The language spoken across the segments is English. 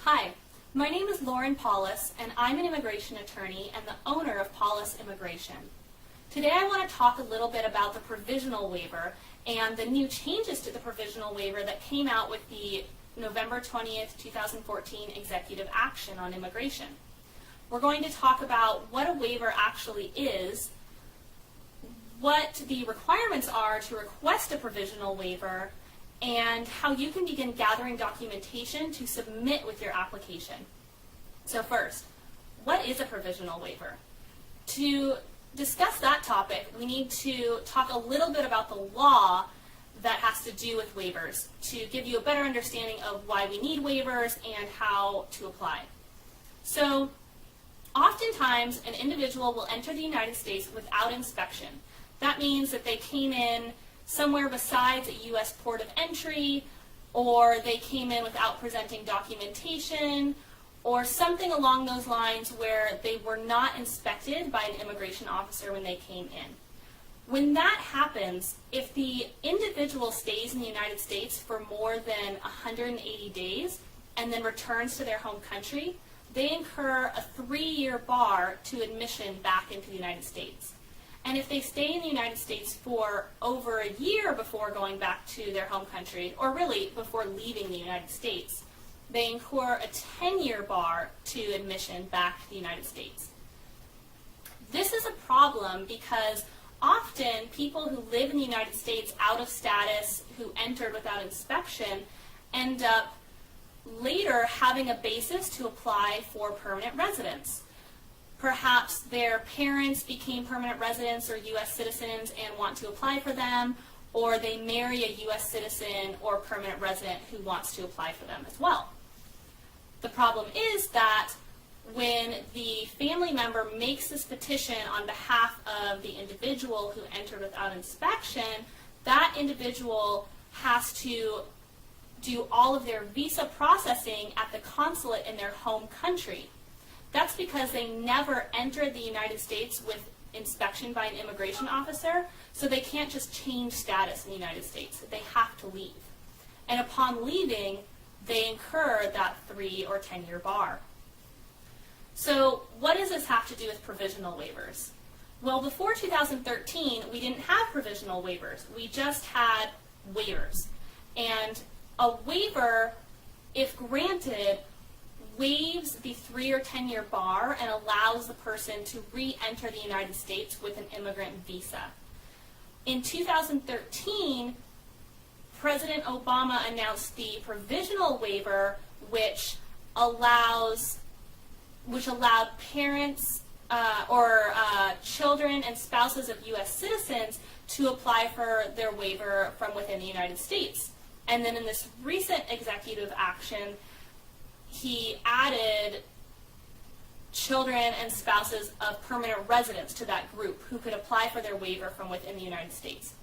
Hi, my name is Lauren Paulus, and I'm an immigration attorney and the owner of Paulus Immigration. Today I want to talk a little bit about the provisional waiver and the new changes to the provisional waiver that came out with the November 20th, 2014 executive action on immigration. We're going to talk about what a waiver actually is, what the requirements are to request a provisional waiver, and how you can begin gathering documentation to submit with your application. So first, what is a provisional waiver? To discuss that topic, we need to talk a little bit about the law that has to do with waivers to give you a better understanding of why we need waivers and how to apply. So, oftentimes an individual will enter the United States without inspection. That means that they came in somewhere besides a U.S. port of entry, or they came in without presenting documentation, or something along those lines where they were not inspected by an immigration officer when they came in. When that happens, if the individual stays in the United States for more than 180 days and then returns to their home country, they incur a 3-year bar to admission back into the United States. And if they stay in the United States for over a year before going back to their home country, or really before leaving the United States, they incur a 10-year bar to admission back to the United States. This is a problem because often people who live in the United States out of status, who entered without inspection, end up later having a basis to apply for permanent residence. Perhaps their parents became permanent residents or U.S. citizens and want to apply for them, or they marry a U.S. citizen or permanent resident who wants to apply for them as well. The problem is that when the family member makes this petition on behalf of the individual who entered without inspection, that individual has to do all of their visa processing at the consulate in their home country. That's because they never entered the United States with inspection by an immigration officer, so they can't just change status in the United States. They have to leave. And upon leaving, they incur that 3 or 10-year bar. So what does this have to do with provisional waivers? Well, before 2013, we didn't have provisional waivers. We just had waivers. And a waiver, if granted, waives the 3 or 10-year bar and allows the person to re-enter the United States with an immigrant visa. In 2013, President Obama announced the provisional waiver, which allowed parents or children and spouses of U.S. citizens to apply for their waiver from within the United States. And then in this recent executive action, he added children and spouses of permanent residents to that group who could apply for their waiver from within the United States.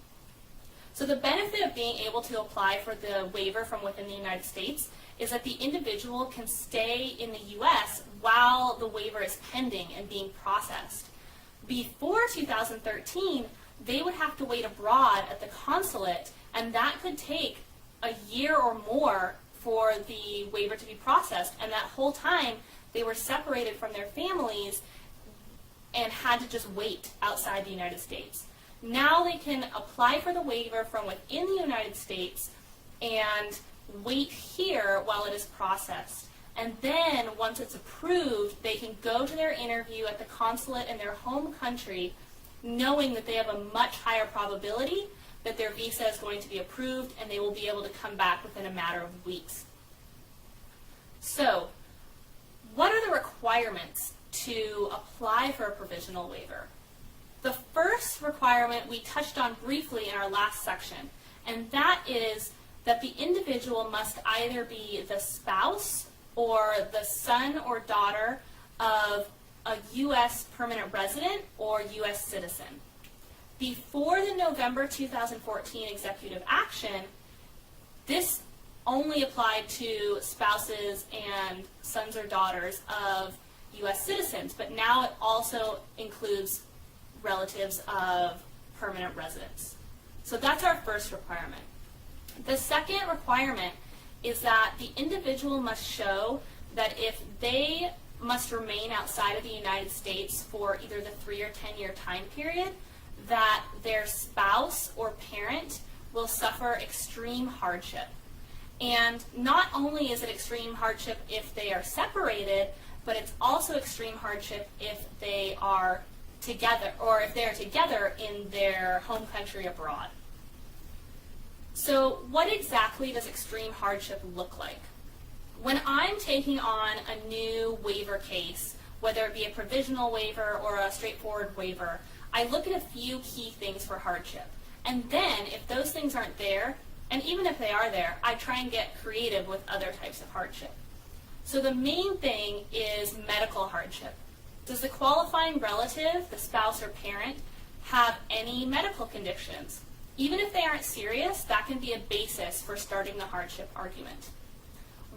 So the benefit of being able to apply for the waiver from within the United States is that the individual can stay in the U.S. while the waiver is pending and being processed. Before 2013, they would have to wait abroad at the consulate, and that could take a year or more for the waiver to be processed, and that whole time they were separated from their families and had to just wait outside the United States. Now they can apply for the waiver from within the United States and wait here while it is processed. And then, once it's approved, they can go to their interview at the consulate in their home country knowing that they have a much higher probability that their visa is going to be approved and they will be able to come back within a matter of weeks. So, what are the requirements to apply for a provisional waiver? The first requirement we touched on briefly in our last section, and that is that the individual must either be the spouse or the son or daughter of a U.S. permanent resident or U.S. citizen. Before the November 2014 executive action, this only applied to spouses and sons or daughters of U.S. citizens, but now it also includes relatives of permanent residents. So that's our first requirement. The second requirement is that the individual must show that if they must remain outside of the United States for either the 3 or 10-year time period, that their spouse or parent will suffer extreme hardship. And not only is it extreme hardship if they are separated, but it's also extreme hardship if they are together, or if they're together in their home country abroad. So what exactly does extreme hardship look like? When I'm taking on a new waiver case, whether it be a provisional waiver or a straightforward waiver, I look at a few key things for hardship. And then, if those things aren't there, and even if they are there, I try and get creative with other types of hardship. So the main thing is medical hardship. Does the qualifying relative, the spouse or parent, have any medical conditions? Even if they aren't serious, that can be a basis for starting the hardship argument.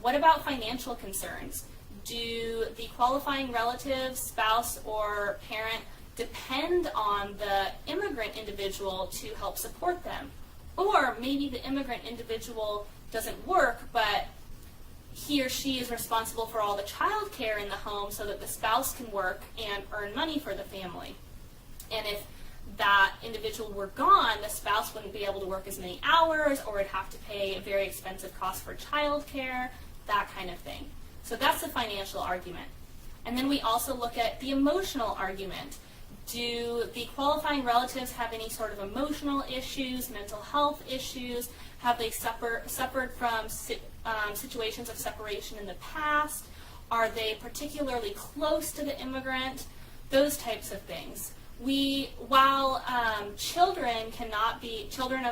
What about financial concerns? Do the qualifying relative, spouse, or parent depend on the immigrant individual to help support them? Or maybe the immigrant individual doesn't work, but he or she is responsible for all the child care in the home so that the spouse can work and earn money for the family. And if that individual were gone, the spouse wouldn't be able to work as many hours, or would have to pay a very expensive cost for child care, that kind of thing. So that's the financial argument. And then we also look at the emotional argument. Do the qualifying relatives have any sort of emotional issues, mental health issues? Have they suffered from situations of separation in the past? Are they particularly close to the immigrant? Those types of things. While children of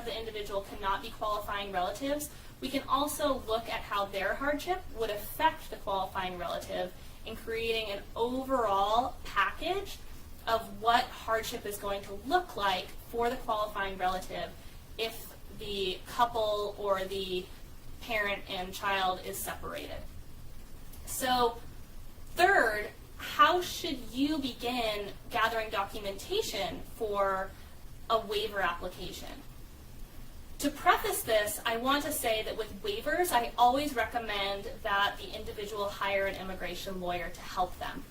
the individual cannot be qualifying relatives, we can also look at how their hardship would affect the qualifying relative in creating an overall package of what hardship is going to look like for the qualifying relative if the couple or the parent and child is separated. So, third, how should you begin gathering documentation for a waiver application? To preface this, I want to say that with waivers, I always recommend that the individual hire an immigration lawyer to help them.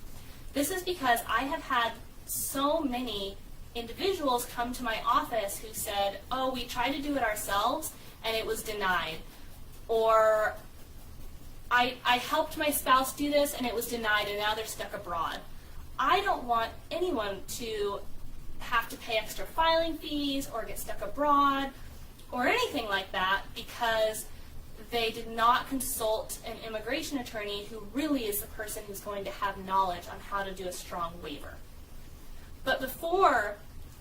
This is because I have had so many individuals come to my office who said, oh, we tried to do it ourselves and it was denied. Or I helped my spouse do this and it was denied and now they're stuck abroad. I don't want anyone to have to pay extra filing fees or get stuck abroad or anything like that because they did not consult an immigration attorney who really is the person who's going to have knowledge on how to do a strong waiver. But before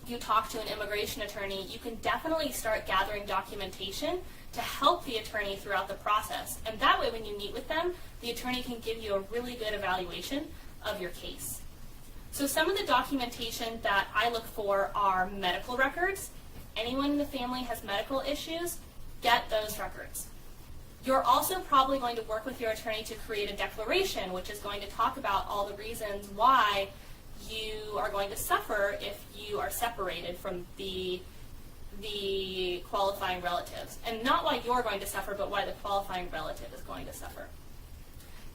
you talk to an immigration attorney, you can definitely start gathering documentation to help the attorney throughout the process. And that way, when you meet with them, the attorney can give you a really good evaluation of your case. So some of the documentation that I look for are medical records. If anyone in the family has medical issues, get those records. You're also probably going to work with your attorney to create a declaration, which is going to talk about all the reasons why you are going to suffer if you are separated from the qualifying relatives. And not why you're going to suffer, but why the qualifying relative is going to suffer.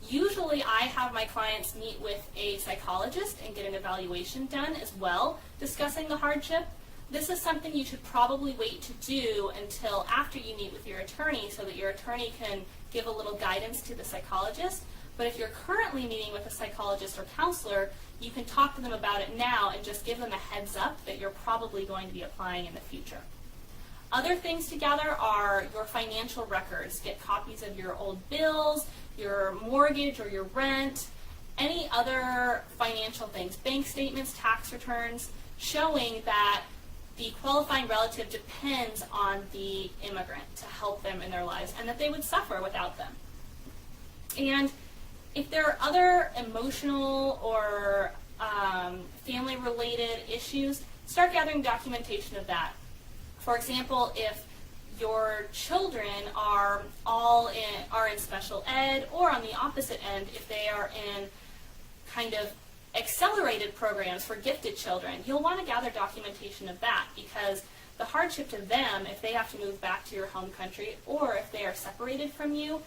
Usually I have my clients meet with a psychologist and get an evaluation done as well, discussing the hardship. This is something you should probably wait to do until after you meet with your attorney so that your attorney can give a little guidance to the psychologist. But if you're currently meeting with a psychologist or counselor, you can talk to them about it now and just give them a heads up that you're probably going to be applying in the future. Other things to gather are your financial records. Get copies of your old bills, your mortgage or your rent, any other financial things, bank statements, tax returns, showing that the qualifying relative depends on the immigrant to help them in their lives and that they would suffer without them. And if there are other emotional or family-related issues, start gathering documentation of that. For example, if your children are in special ed, or on the opposite end, if they are in kind of accelerated programs for gifted children, you'll want to gather documentation of that because the hardship to them, if they have to move back to your home country or if they are separated from you,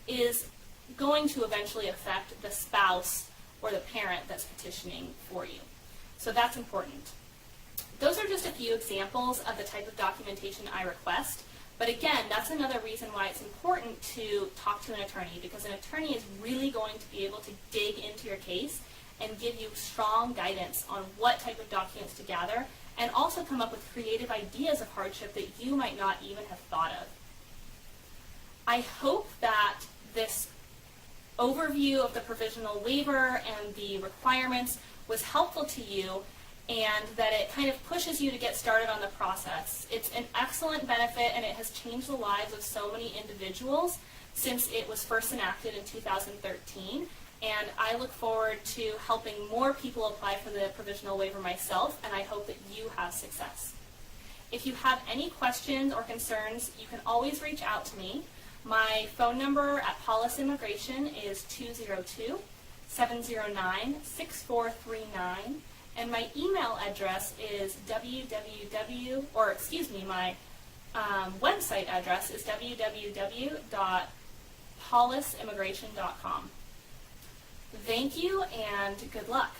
is going to eventually affect the spouse or the parent that's petitioning for you. So that's important. Those are just a few examples of the type of documentation I request. But again, that's another reason why it's important to talk to an attorney, because an attorney is really going to be able to dig into your case and give you strong guidance on what type of documents to gather, and also come up with creative ideas of hardship that you might not even have thought of. I hope that this overview of the provisional waiver and the requirements was helpful to you, and that it kind of pushes you to get started on the process. It's an excellent benefit, and it has changed the lives of so many individuals since it was first enacted in 2013, and I look forward to helping more people apply for the provisional waiver myself, and I hope that you have success. If you have any questions or concerns, you can always reach out to me. My phone number at Paulus Immigration is 202-709-6439, and my email address is my website address is www.paulusimmigration.com. Thank you and good luck.